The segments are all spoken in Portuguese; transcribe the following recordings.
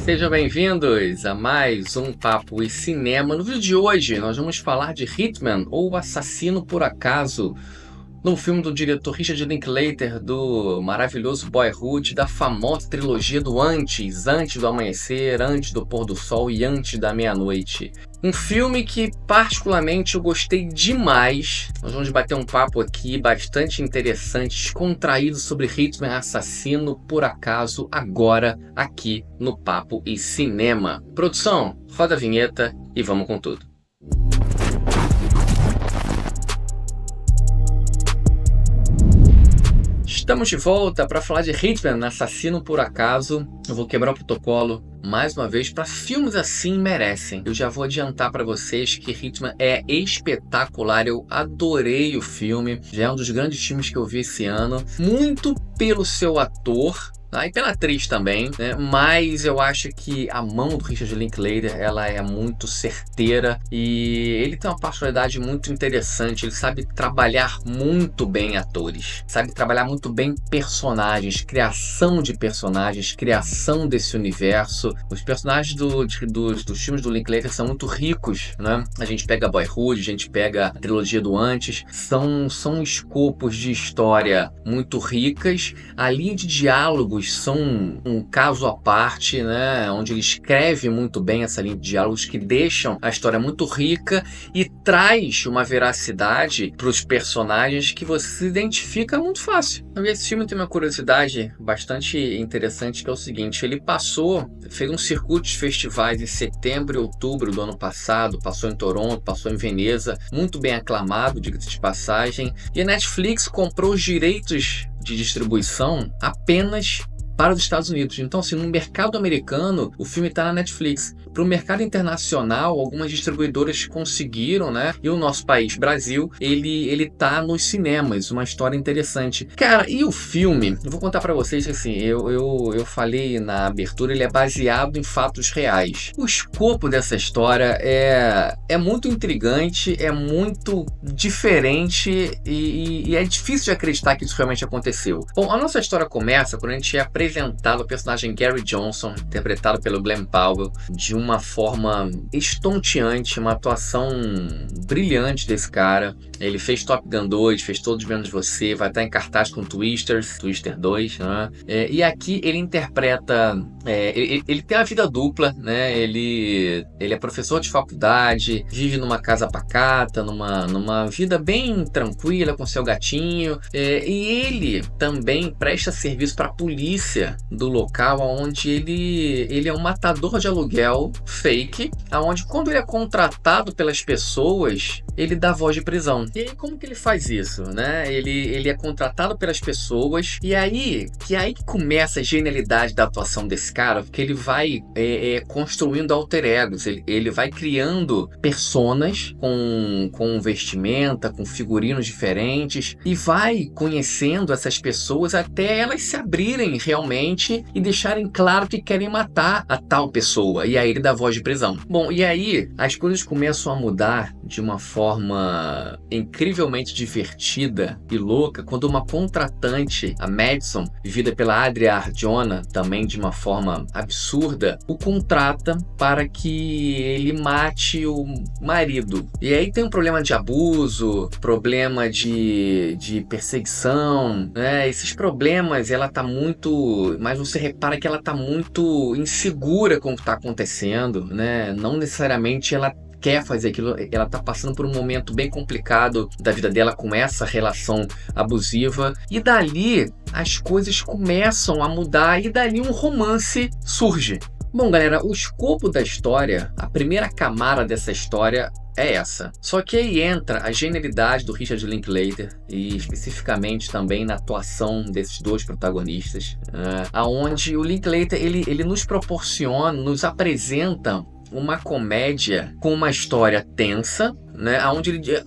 Sejam bem-vindos a mais um Papo e Cinema. No vídeo de hoje nós vamos falar de Hitman, ou Assassino por Acaso, no filme do diretor Richard Linklater, do maravilhoso Boyhood, da famosa trilogia do Antes do Amanhecer, Antes do Pôr do Sol e Antes da Meia-Noite. Um filme que particularmente eu gostei demais. Nós vamos bater um papo aqui bastante interessante, descontraído sobre Hitman, Assassino por Acaso, agora aqui no Papo e Cinema. Produção, roda a vinheta e vamos com tudo. Estamos de volta para falar de Hitman, Assassino por Acaso. Eu vou quebrar o protocolo mais uma vez, para filmes assim merecem. Eu já vou adiantar para vocês que Hitman é espetacular, eu adorei o filme, já é um dos grandes filmes que eu vi esse ano, muito pelo seu ator, e pela atriz também, né? Mas eu acho que a mão do Richard Linklater, ela é muito certeira e ele tem uma personalidade muito interessante. Ele sabe trabalhar muito bem atores, sabe trabalhar muito bem personagens, criação de personagens, criação desse universo. Os personagens dos filmes do Linklater são muito ricos, né? A gente pega Boyhood, a gente pega a trilogia do Antes, são escopos de história muito ricas. A linha de diálogos são um caso à parte, né, onde ele escreve muito bem essa linha de diálogos que deixam a história muito rica e traz uma veracidade para os personagens que você se identifica muito fácil. Esse filme tem uma curiosidade bastante interessante, que é o seguinte: ele fez um circuito de festivais em setembro e outubro do ano passado, passou em Toronto, passou em Veneza, muito bem aclamado, diga-se de passagem, e a Netflix comprou os direitos de distribuição apenas para os Estados Unidos. Então, assim, no mercado americano, o filme está na Netflix. Para o mercado internacional, algumas distribuidoras conseguiram, né? E o nosso país, Brasil, ele tá nos cinemas. Uma história interessante. Cara, e o filme? Eu vou contar para vocês que, assim, eu falei na abertura, ele é baseado em fatos reais. O escopo dessa história é muito intrigante, é muito diferente e é difícil de acreditar que isso realmente aconteceu. Bom, a nossa história começa quando a gente é apresentado o personagem Gary Johnson, interpretado pelo Glenn Powell, de uma forma estonteante, uma atuação brilhante desse cara. Ele fez Top Gun 2, fez Todos Menos Você, vai estar em cartaz com Twister 2, né? E aqui ele interpreta... ele tem uma vida dupla, né? Ele é professor de faculdade, vive numa casa pacata, numa vida bem tranquila com seu gatinho, e ele também presta serviço para a polícia do local, onde ele é um matador de aluguel fake, onde quando ele é contratado pelas pessoas, ele dá voz de prisão. E aí, como que ele faz isso, né? Ele é contratado pelas pessoas, e aí que começa a genialidade da atuação desse cara, porque ele vai construindo alter egos, ele vai criando personas com vestimenta, com figurinos diferentes, e vai conhecendo essas pessoas até elas se abrirem realmente e deixarem claro que querem matar a tal pessoa, e aí ele dá voz de prisão. Bom, e aí as coisas começam a mudar de uma forma incrivelmente divertida e louca quando uma contratante, a Madison, vivida pela Adria Arjona, também de uma forma absurda, o contrata para que ele mate o marido. E aí tem um problema de abuso, problema de perseguição, né? Esses problemas, ela tá muito... Mas você repara que ela tá muito insegura com o que tá acontecendo, né? Não necessariamente ela quer fazer aquilo, ela tá passando por um momento bem complicado da vida dela com essa relação abusiva, e dali as coisas começam a mudar e dali um romance surge. Bom, galera, o escopo da história, a primeira camada dessa história é essa. Só que aí entra a genialidade do Richard Linklater, e especificamente também na atuação desses dois protagonistas, aonde o Linklater ele nos proporciona, nos apresenta uma comédia com uma história tensa, né,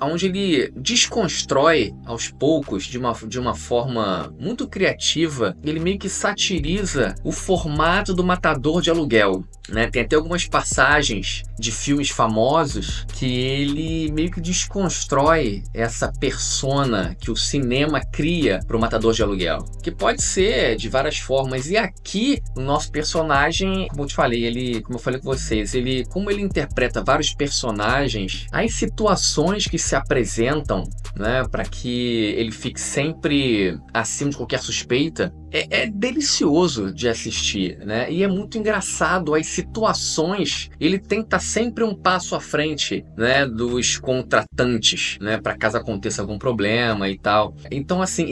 onde ele desconstrói aos poucos, de uma forma muito criativa. Ele meio que satiriza o formato do matador de aluguel. né? Tem até algumas passagens de filmes famosos que ele meio que desconstrói essa persona que o cinema cria para o matador de aluguel, que pode ser de várias formas. E aqui o nosso personagem, como eu te falei, como eu falei com vocês, como ele interpreta vários personagens, as situações que se apresentam, né, para que ele fique sempre acima de qualquer suspeita, é delicioso de assistir, né? E é muito engraçado as situações. Ele tem que estar sempre um passo à frente, né, dos contratantes, né, para caso aconteça algum problema e tal. Então, assim,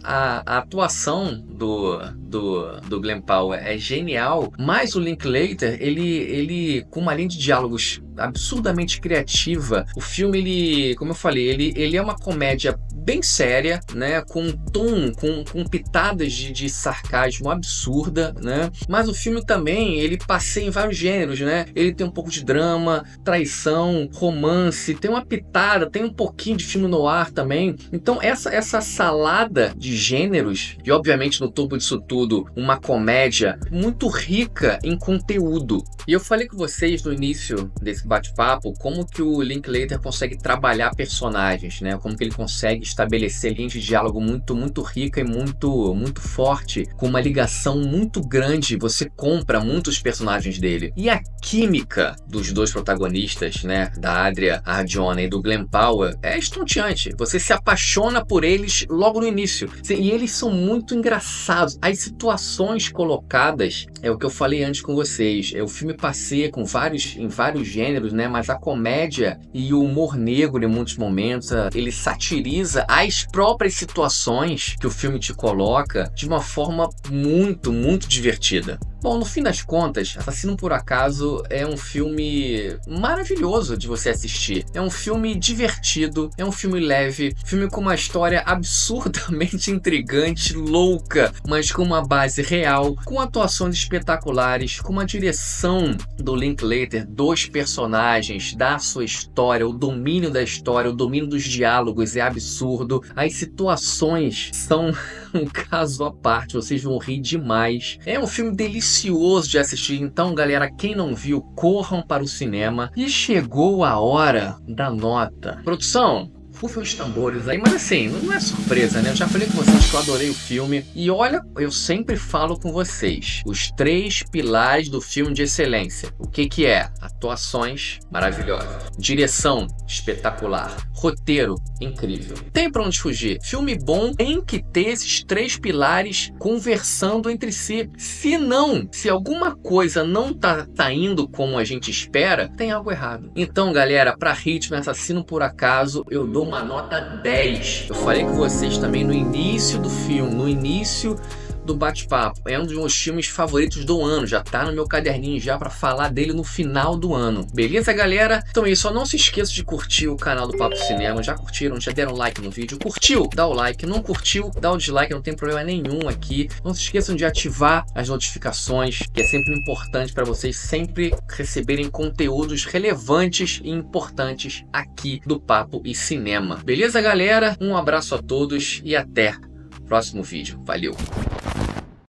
a atuação do Glen Powell é genial, mas o Linklater, ele com uma linha de diálogos absurdamente criativa. O filme, como eu falei, ele é uma comédia bem séria, né, com tom, com pitadas de sarcasmo absurda, né, mas o filme também, ele passeia em vários gêneros, né, ele tem um pouco de drama, traição, romance, tem uma pitada, tem um pouquinho de filme noir também. Então essa salada de gêneros, e obviamente no topo disso tudo, uma comédia muito rica em conteúdo. E eu falei com vocês no início desse bate-papo como que o Linklater consegue trabalhar personagens, né, como que ele consegue estabelecer linhas de diálogo muito rica e muito forte, com uma ligação muito grande. Você compra muitos personagens dele. E a química dos dois protagonistas, né, da Adria Arjona e do Glen Powell, é estonteante. Você se apaixona por eles logo no início. E eles são muito engraçados. As situações colocadas, é o que eu falei antes com vocês, o filme passeia em vários gêneros, né, mas a comédia e o humor negro em muitos momentos, ele satiriza as próprias situações que o filme te coloca de uma forma muito divertida. Bom, no fim das contas, Assassino por Acaso é um filme maravilhoso de você assistir. É um filme divertido, é um filme leve, filme com uma história absurdamente intrigante, louca, mas com uma base real, com atuações espetaculares, com uma direção do Linklater, dos personagens, da sua história, o domínio da história, o domínio dos diálogos é absurdo. As situações são um caso à parte, vocês vão rir demais. É um filme delicioso de assistir, então galera, quem não viu, corram para o cinema. E chegou a hora da nota. Produção, rufem os tambores aí, mas assim, não é surpresa, né? Eu já falei com vocês que eu adorei o filme. E olha, eu sempre falo com vocês, os 3 pilares do filme de excelência. O que é? Atuações maravilhosas, direção espetacular, roteiro incrível. Tem pra onde fugir. Filme bom tem que ter esses 3 pilares conversando entre si. Se alguma coisa não tá indo como a gente espera, tem algo errado. Então, galera, pra Hitman, Assassino por Acaso, eu dou uma nota 10. Eu falei com vocês também no início do filme, no início do bate-papo, é um dos meus filmes favoritos do ano, já tá no meu caderninho já pra falar dele no final do ano. Beleza, galera? Então é isso, só não se esqueça de curtir o canal do Papo Cinema. Já curtiram? Já deram like no vídeo? Curtiu? Dá o like. Não curtiu? Dá o dislike, não tem problema nenhum aqui. Não se esqueçam de ativar as notificações, que é sempre importante para vocês sempre receberem conteúdos relevantes e importantes aqui do Papo e Cinema. Beleza, galera? Um abraço a todos e até o próximo vídeo. Valeu!